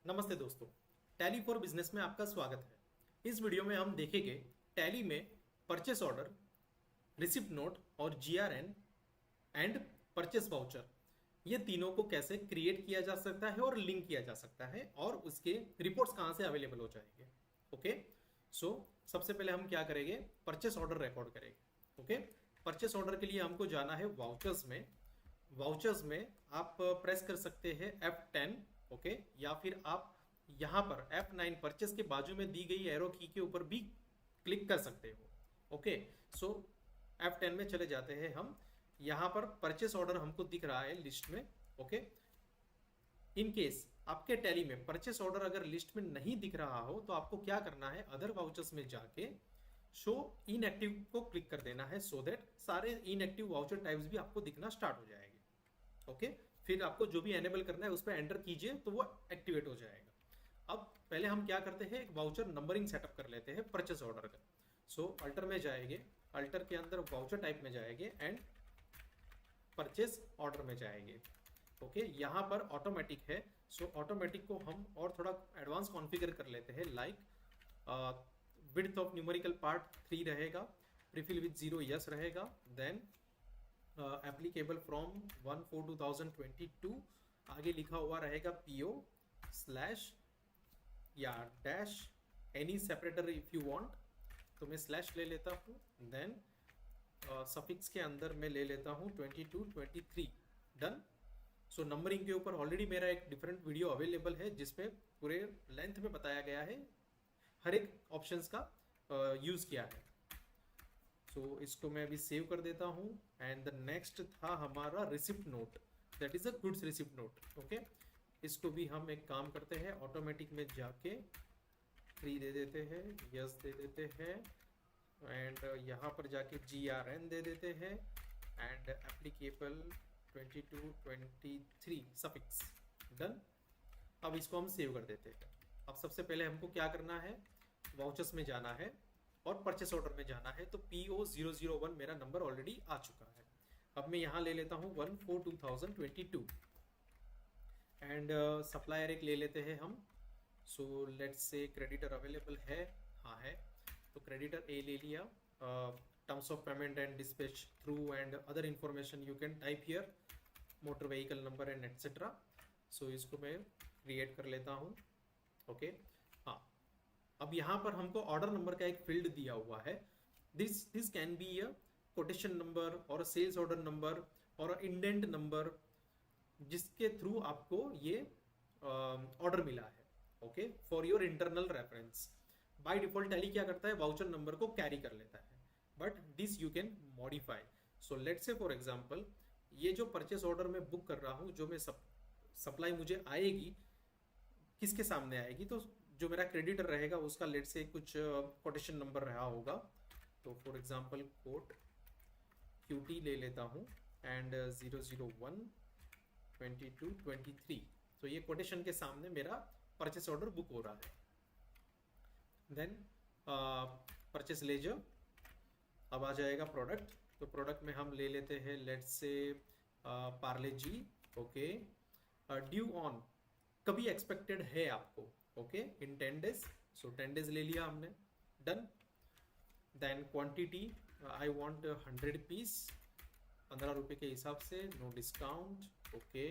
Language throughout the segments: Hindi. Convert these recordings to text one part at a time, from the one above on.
नमस्ते दोस्तों, टैली फॉर बिजनेस में आपका स्वागत है। इस वीडियो में हम देखेंगे टैली में परचेस ऑर्डर, रिसिप्ट नोट और जीआरएन एंड परचेस वाउचर, ये तीनों को कैसे क्रिएट किया जा सकता है और लिंक किया जा सकता है और उसके रिपोर्ट्स कहाँ से अवेलेबल हो जाएंगे। ओके, सो सबसे पहले हम क्या करेंगे, परचेस ऑर्डर रिकॉर्ड करेंगे। ओके, परचेस ऑर्डर के लिए हमको जाना है वाउचर्स में। वाउचर्स में आप प्रेस कर सकते हैं F10। ओके, या फिर आप यहाँ पर F9 परचेस के बाजू में दी गई एरो की के ऊपर भी क्लिक कर सकते हो। ओके, सो F10 में चले जाते हैं हम। यहाँ पर परचेस ऑर्डर हमको दिख रहा है लिस्ट में। ओके, इन केस आपके टैली में परचेस ऑर्डर अगर लिस्ट में नहीं दिख रहा हो तो आपको क्या करना है, अदर वाउचर्स में जाके शो इनएक्टिव को क्लिक कर देना है, सो दैट सारे इनएक्टिव वाउचर टाइप्स भी आपको दिखना स्टार्ट हो जाएंगे। ओके, फिर आपको जो भी एनेबल करना है उस पर एंटर कीजिए तो वो एक्टिवेट हो जाएगा। अब पहले हम क्या करते हैं, एक वाउचर नंबरिंग सेटअप कर लेते हैं परचेस ऑर्डर का। सो अल्टर में जाएंगे, अल्टर के अंदर वाउचर टाइप में जाएंगे एंड परचेस ऑर्डर में जाएंगे। ओके, यहाँ पर ऑटोमेटिक है, सो ऑटोमेटिक को हम और थोड़ा एडवांस कॉन्फ़िगर कर लेते हैं। Like width of numerical part 3 रहेगा, प्रीफिल विथ 0 यस रहेगा, देन एप्लीकेबल फ्रॉम 1/4/2022 आगे लिखा हुआ रहेगा PO स्लैश या dash any separator if you want, तो मैं स्लैश ले लेता हूँ। देन सफिक्स के अंदर मैं ले लेता हूँ 22 23। डन। सो नंबरिंग के ऊपर ऑलरेडी मेरा एक डिफरेंट वीडियो अवेलेबल है जिसमें पूरे लेंथ में बताया गया है, हर एक ऑप्शंस का यूज़ किया है। सो इसको मैं अभी सेव कर देता हूँ। एंड द नेक्स्ट था हमारा receipt note, that is a goods receipt note. Okay, इसको भी हम एक काम करते हैं, ऑटोमेटिक में जाके 3 दे देते हैं, यस दे देते हैं, एंड यहाँ पर जाके GRN दे देते हैं एंड एप्लीकेबल 22 23 सफिक्स। डन। अब इसको हम सेव कर देते हैं। अब सबसे पहले हमको क्या करना है, वाउचर्स में जाना है और परचेस ऑर्डर में जाना है। तो PO001 मेरा नंबर ऑलरेडी आ चुका है। अब मैं यहाँ ले लेता हूँ 1/4/2022 एंड सप्लायर एक ले लेते हैं हम। So let's say creditor available है, हाँ है, तो क्रेडिटर ए ले लिया। Terms of payment and dispatch through and other information you can type here, motor vehicle number and etcetera. So इसको मैं क्रिएट कर लेता हूँ। ओके, हाँ, अब यहाँ पर हमको ऑर्डर नंबर का एक फील्ड दिया हुआ है। This can be a quotation number और अ सेल्स ऑर्डर नंबर और अ इंडेंट नंबर, जिसके थ्रू आपको ये ऑर्डर मिला है। Okay, for your internal reference. By default tally क्या करता है, वाउचर नंबर को कैरी कर लेता है, but this you can modify. So let's से फॉर एग्जांपल, ये जो परचेस ऑर्डर में बुक कर रहा हूँ, जो मैं सप्लाई मुझे आएगी, किसके सामने आएगी, तो जो मेरा क्रेडिटर रहेगा उसका लेट से कुछ कोटेशन नंबर रहा होगा। तो फॉर एग्जांपल कोट QT ले लेता हूँ एंड 001 22 23। तो ये कोटेशन के सामने मेरा परचेस ऑर्डर बुक हो रहा है। देन परचेस लेजर, अब आ जाएगा प्रोडक्ट। तो प्रोडक्ट में हम ले लेते हैं let's say Parle G. Okay, due on, कभी एक्सपेक्टेड है आपको, okay, in 10 days. So 10 days ले लिया हमने। Done. Then quantity I want 100 piece, 15 रुपये के हिसाब से, नो डिस्काउंट। ओके,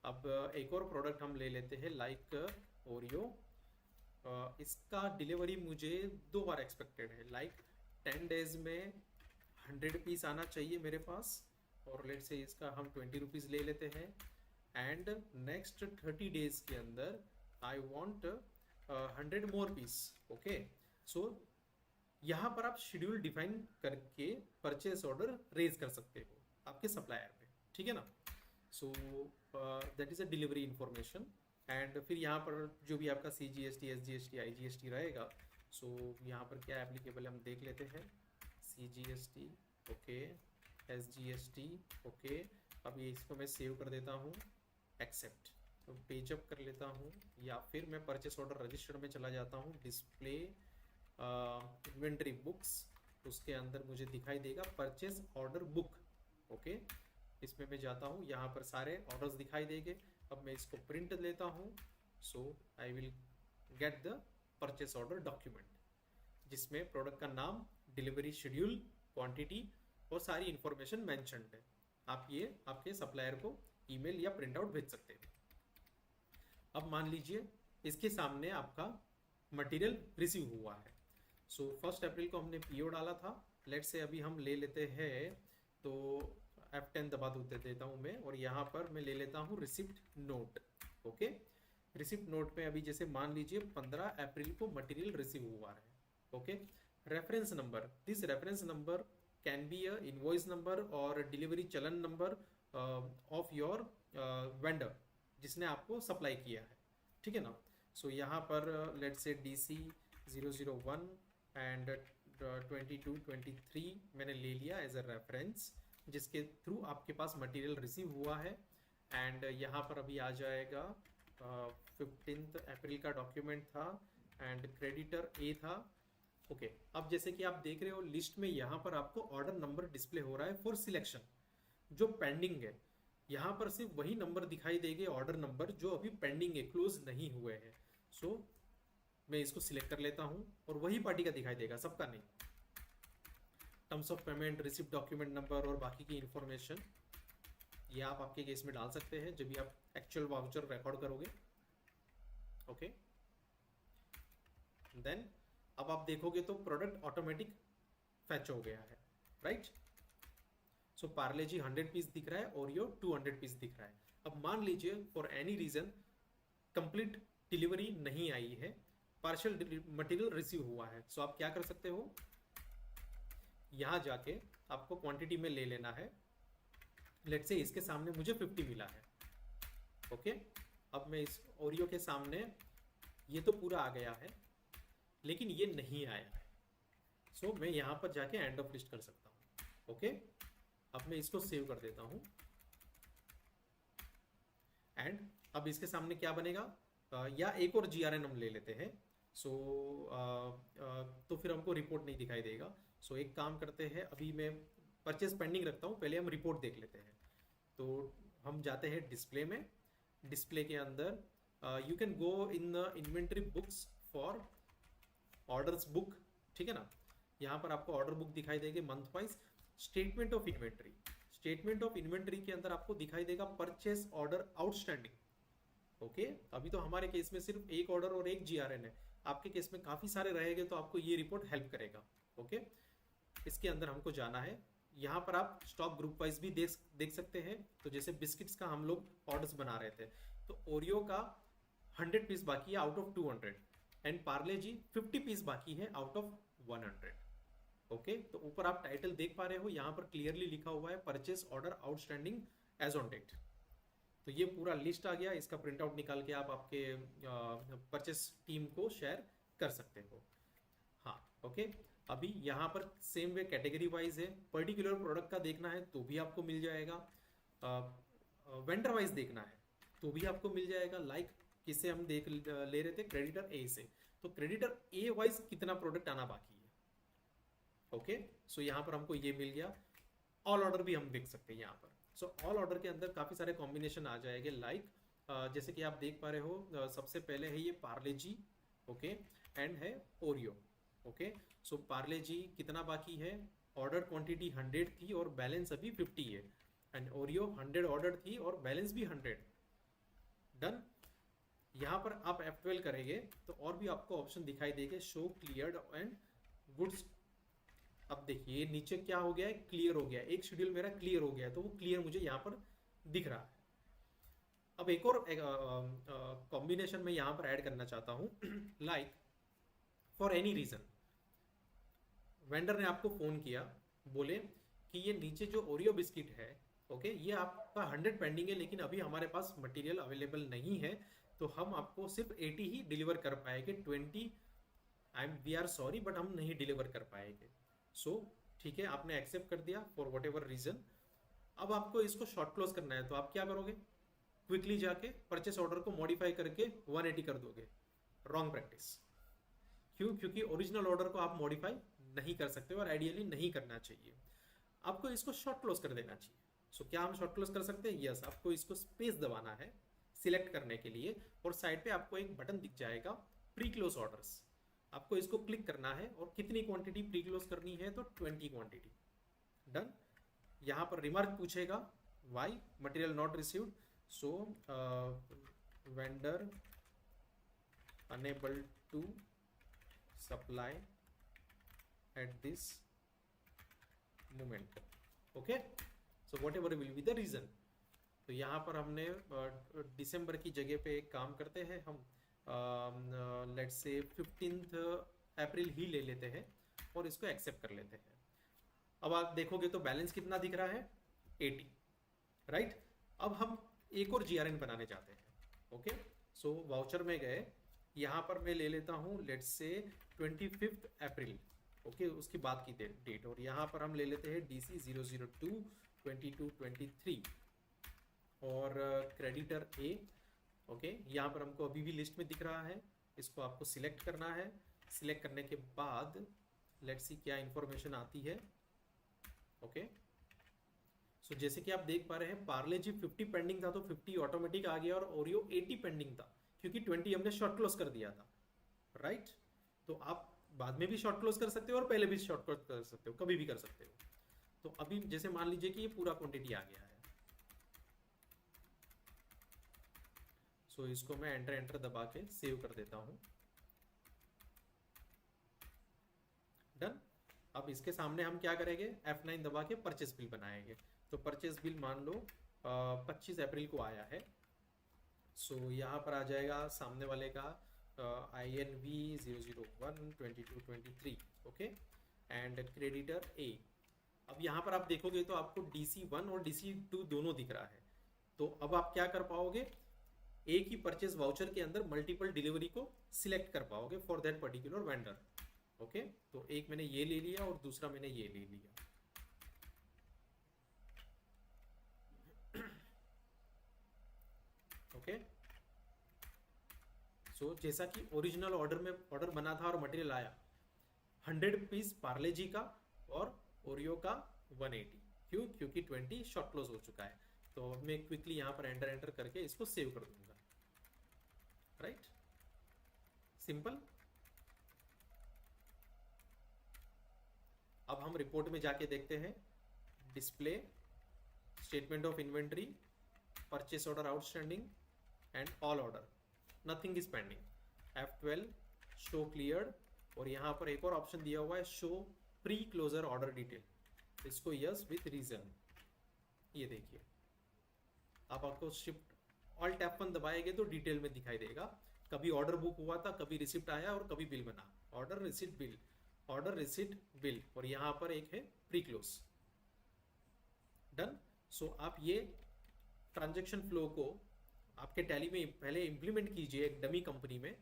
अब एक और प्रोडक्ट हम ले लेते हैं लाइक ओरियो। इसका डिलीवरी मुझे 2 बार एक्सपेक्टेड है, लाइक 10 डेज में 100 पीस आना चाहिए मेरे पास, और लेट से इसका हम 20 रुपीज़ ले लेते हैं। एंड नेक्स्ट 30 डेज के अंदर I want 100 more piece. Okay, so यहाँ पर आप शेड्यूल डिफाइन करके परचेस ऑर्डर रेज कर सकते हो आपके सप्लायर पे, ठीक है ना। So that is a delivery information. And फिर यहाँ पर जो भी आपका CGST SGST IGST रहेगा, सो यहाँ पर क्या एप्लीकेबल हम देख लेते हैं। CGST, okay, SGST, okay. अब ये इसको मैं सेव कर देता हूँ, एक्सेप्ट, तो पेजअप कर लेता हूँ, या फिर मैं परचेस ऑर्डर रजिस्टर्ड में चला जाता हूँ, डिस्प्ले इन्वेंटरी बुक्स, उसके अंदर मुझे दिखाई देगा परचेस ऑर्डर बुक। ओके, इसमें मैं जाता हूँ, यहाँ पर सारे ऑर्डर्स दिखाई देंगे। अब मैं इसको प्रिंट लेता हूँ। So I will get the purchase order document, जिसमें प्रोडक्ट का नाम, डिलीवरी शेड्यूल, क्वांटिटी और सारी इंफॉर्मेशन मेंशन्ड है। आप ये आपके सप्लायर को ईमेल या प्रिंट आउट भेज सकते हैं। अब मान लीजिए इसके सामने आपका मटेरियल रिसीव हुआ है। सो 1 अप्रैल को हमने पीओ डाला था। लेट से अभी हम ले लेते हैं, तो F10 दबा देता हूँ मैं, और यहाँ पर मैं ले लेता हूँ receipt note. Okay, receipt note में अभी जैसे मान लीजिए 15 अप्रैल को मटेरियल रिसीव हुआ है। Okay, reference number, this reference number can be a invoice number और डिलीवरी चलन नंबर ऑफ योर वेंडर, जिसने आपको सप्लाई किया है, ठीक है ना। सो यहाँ पर लेट्स से DC 001 एंड 2223 मैंने ले लिया एज अ रेफरेंस, जिसके थ्रू आपके पास मटेरियल रिसीव हुआ है। एंड यहाँ पर अभी आ जाएगा 15 अप्रैल का डॉक्यूमेंट था एंड क्रेडिटर A था। ओके, अब जैसे कि आप देख रहे हो लिस्ट में यहाँ पर आपको ऑर्डर नंबर डिस्प्ले हो रहा है फॉर सिलेक्शन, जो पेंडिंग है। यहाँ पर सिर्फ वही नंबर दिखाई देंगे, ऑर्डर नंबर जो अभी पेंडिंग है, क्लोज नहीं हुए हैं। सो मैं इसको सिलेक्ट कर लेता हूँ और वही पार्टी का दिखाई देगा, सबका नहीं। Terms of payment, receipt document number और बाकी की इंफॉर्मेशन ये आप आपके केस में डाल सकते हैं जब भी आप एक्चुअल वाउचर रिकॉर्ड करोगे। ओके, देन अब आप देखोगे तो प्रोडक्ट ऑटोमेटिक फैच हो गया है, राइट। सो पार्ले जी 100 पीस दिख रहा है, ओरियो 200 पीस दिख रहा है। अब मान लीजिए for any reason complete delivery नहीं आई है, पार्शियल मटेरियल रिसीव हुआ है। सो आप क्या कर सकते हो, यहाँ जाके आपको क्वांटिटी में ले लेना है। लेट्स से इसके सामने मुझे 50 मिला है। ओके, अब मैं इस ओरियो के सामने, ये तो पूरा आ गया है लेकिन ये नहीं आया है। सो मैं यहाँ पर जाके एंड ऑफ लिस्ट कर सकता हूँ। ओके, अब मैं इसको सेव कर देता हूँ एंड अब इसके सामने क्या बनेगा, या एक और GRN हम ले लेते हैं। सो तो फिर हमको रिपोर्ट नहीं दिखाई देगा। सो एक काम करते हैं, अभी मैं परचेस पेंडिंग रखता हूँ, पहले हम रिपोर्ट देख लेते हैं। तो हम जाते हैं डिस्प्ले में। डिस्प्ले के अंदर you can go in the inventory books for orders book, ठीक है ना। यहाँ पर आपको ऑर्डर बुक दिखाई देगी month wise. Statement of inventory, statement of inventory के अंदर आपको दिखाई देगा परचेस ऑर्डर आउटस्टैंडिंग। ओके, अभी तो हमारे केस में सिर्फ एक ऑर्डर और एक GRN है, आपके केस में काफी सारे रहेंगे तो आपको ये रिपोर्ट हेल्प करेगा। ओके, इसके अंदर हमको जाना है। यहाँ पर आप स्टॉक ग्रुप वाइज भी देख सकते हैं। तो जैसे बिस्किट्स का हम लोग ऑर्डर्स बना रहे थे, तो ओरियो का 100 पीस बाकी है out of 200 and Parle G 50 piece बाकी है आउट ऑफ 100। ओके, तो ऊपर आप टाइटल देख पा रहे हो, यहाँ पर क्लियरली लिखा हुआ है purchase order outstanding as on date. तो ये पूरा लिस्ट आ गया, इसका प्रिंट आउट निकाल के आप आपके परचेस टीम को शेयर कर सकते हो। हाँ, ओके, अभी यहाँ पर सेम वे कैटेगरी वाइज है। पर्टिकुलर प्रोडक्ट का देखना है तो भी आपको मिल जाएगा, वेंडर वाइज देखना है तो भी आपको मिल जाएगा। लाइक किससे हम देख ले रहे थे, क्रेडिटर A से, तो क्रेडिटर A वाइज कितना प्रोडक्ट आना बाकी है। ओके, सो यहाँ पर हमको ये मिल गया। ऑल ऑर्डर भी हम देख सकते हैं यहाँ पर। सो ऑल ऑर्डर के अंदर काफ़ी सारे कॉम्बिनेशन आ जाएंगे। लाइक जैसे कि आप देख पा रहे हो, सबसे पहले है ये पार्ले जी, ओके, एंड है ओरियो। ओके, सो पार्ले जी कितना बाकी है, ऑर्डर क्वांटिटी 100 थी और बैलेंस अभी 50 है। एंड ओरियो 100 ऑर्डर थी और बैलेंस भी 100। डन। यहाँ पर आप F12 करेंगे तो और भी आपको ऑप्शन दिखाई देंगे, शो क्लियर्ड एंड गुड्स। अब देखिए नीचे क्या हो गया है, क्लियर हो गया। एक शेड्यूल मेरा क्लियर हो गया है, तो वो क्लियर मुझे यहाँ पर दिख रहा है। अब एक और कॉम्बिनेशन में यहाँ पर ऐड करना चाहता हूँ। Like for any reason vendor ने आपको फोन किया, बोले कि ये नीचे जो ओरियो बिस्किट है, ओके, ये आपका 100 पेंडिंग है लेकिन अभी हमारे पास मटेरियल अवेलेबल नहीं है, तो हम आपको सिर्फ 80 ही डिलीवर कर पाएंगे। 20 वी आर सॉरी बट हम नहीं डिलीवर कर पाएंगे। सो ठीक है, आपने एक्सेप्ट कर दिया फॉर वट एवर रीजन। अब आपको इसको शॉर्ट क्लोज करना है, तो आप क्या करोगे, क्विकली जाके परचेस ऑर्डर को मॉडिफाई करके 180 कर दोगे। Wrong practice. क्यों? क्योंकि ओरिजिनल ऑर्डर को आप मॉडिफाई नहीं कर सकते और आइडियली नहीं करना चाहिए। आपको इसको शॉर्ट क्लोज कर देना चाहिए। सो क्या हम शॉर्ट क्लोज कर सकते हैं? यस, आपको इसको स्पेस दबाना है, सिलेक्ट करने के लिए, और साइड पे आपको एक बटन दिख जाएगा प्री क्लोज ऑर्डर्स। आपको इसको क्लिक करना है और कितनी क्वांटिटी प्री क्लोज करनी है, तो 20 क्वांटिटी। डन। यहाँ पर रिमार्क पूछेगा why material not received, so vendor unable to supply at this moment. Okay, so whatever will be the reason. तो यहाँ पर हमने दिसंबर की जगह पे एक काम करते हैं, हम लेट्स से 15 अप्रैल ही ले लेते हैं और इसको एक्सेप्ट कर लेते हैं। अब आप देखोगे तो बैलेंस कितना दिख रहा है, 80, राइट। अब हम एक और जीआरएन बनाने जाते हैं। ओके, सो वाउचर में गए, यहाँ पर मैं ले लेता हूँ लेट्स से 25 अप्रैल। ओके, उसकी बाद की डेट, और यहाँ पर हम ले लेते हैं DC 002 2223 और क्रेडिटर ए। ओके, यहाँ पर हमको अभी भी लिस्ट में दिख रहा है, इसको आपको सिलेक्ट करना है। सिलेक्ट करने के बाद लेट्स सी क्या इंफॉर्मेशन आती है। ओके, सो जैसे कि आप देख पा रहे हैं, पार्ले जी 50 पेंडिंग था तो 50 ऑटोमेटिक आ गया, और ओरियो 80 पेंडिंग था क्योंकि 20 हमने शॉर्ट क्लोज कर दिया था, राइट। तो आप बाद में भी शॉर्ट क्लोज कर सकते हो और पहले भी शॉर्ट क्लोज कर सकते हो, कभी भी कर सकते हो। तो अभी जैसे मान लीजिए कि ये पूरा क्वांटिटी आ गया है, सो इसको मैं एंटर दबा के सेव कर देता हूं। डन। अब इसके सामने हम क्या करेंगे, F9 दबा के परचेस बिल बनाएंगे। तो परचेस बिल मान लो 25 अप्रैल को आया है, सो यहाँ पर आ जाएगा सामने वाले का INV 001 2223। ओके, एंड क्रेडिटर ए। अब यहाँ पर आप देखोगे तो आपको DC1 और DC2 दोनों दिख रहा है। तो अब आप क्या कर पाओगे, एक ही परचेज वाउचर के अंदर मल्टीपल डिलीवरी को सिलेक्ट कर पाओगे for that particular vendor. Okay, तो एक मैंने ये ले लिया और दूसरा मैंने ये ले लिया। ओके, सो जैसा कि ओरिजिनल ऑर्डर में ऑर्डर बना था और मटेरियल आया 100 पीस पार्ले जी का और ओरियो का 180। क्यों, क्योंकि 20 शॉर्ट क्लोज हो चुका है। तो मैं क्विकली यहाँ पर एंटर करके इसको सेव कर दूंगा, राइट। सिंपल। अब हम रिपोर्ट में जाके देखते हैं, display statement of inventory, purchase order outstanding and all order, nothing is pending. F12 show cleared, और यहाँ पर एक और ऑप्शन दिया हुआ है show pre closure order detail, इसको यस विथ रीजन। ये देखिए, आप आपको शिफ्ट ऑल्ट F1 दबाएंगे तो डिटेल में दिखाई देगा, कभी ऑर्डर बुक हुआ था, कभी रिसिप्ट आया और कभी बिल बना, order receipt bill, order receipt bill, और यहाँ पर एक है प्री क्लोज। डन। सो आप ये ट्रांजैक्शन फ्लो को आपके टैली में पहले इंप्लीमेंट कीजिए एक डमी कंपनी में।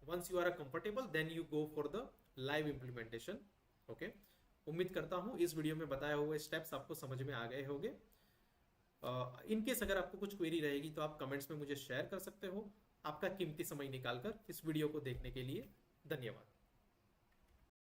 Once you are comfortable then you go for the live implementation. Okay, उम्मीद करता हूँ इस वीडियो में बताए हुए स्टेप्स आपको समझ में आ गए होंगे। इनकेस अगर आपको कुछ क्वेरी रहेगी तो आप कमेंट्स में मुझे शेयर कर सकते हो। आपका कीमती समय निकालकर इस वीडियो को देखने के लिए धन्यवाद।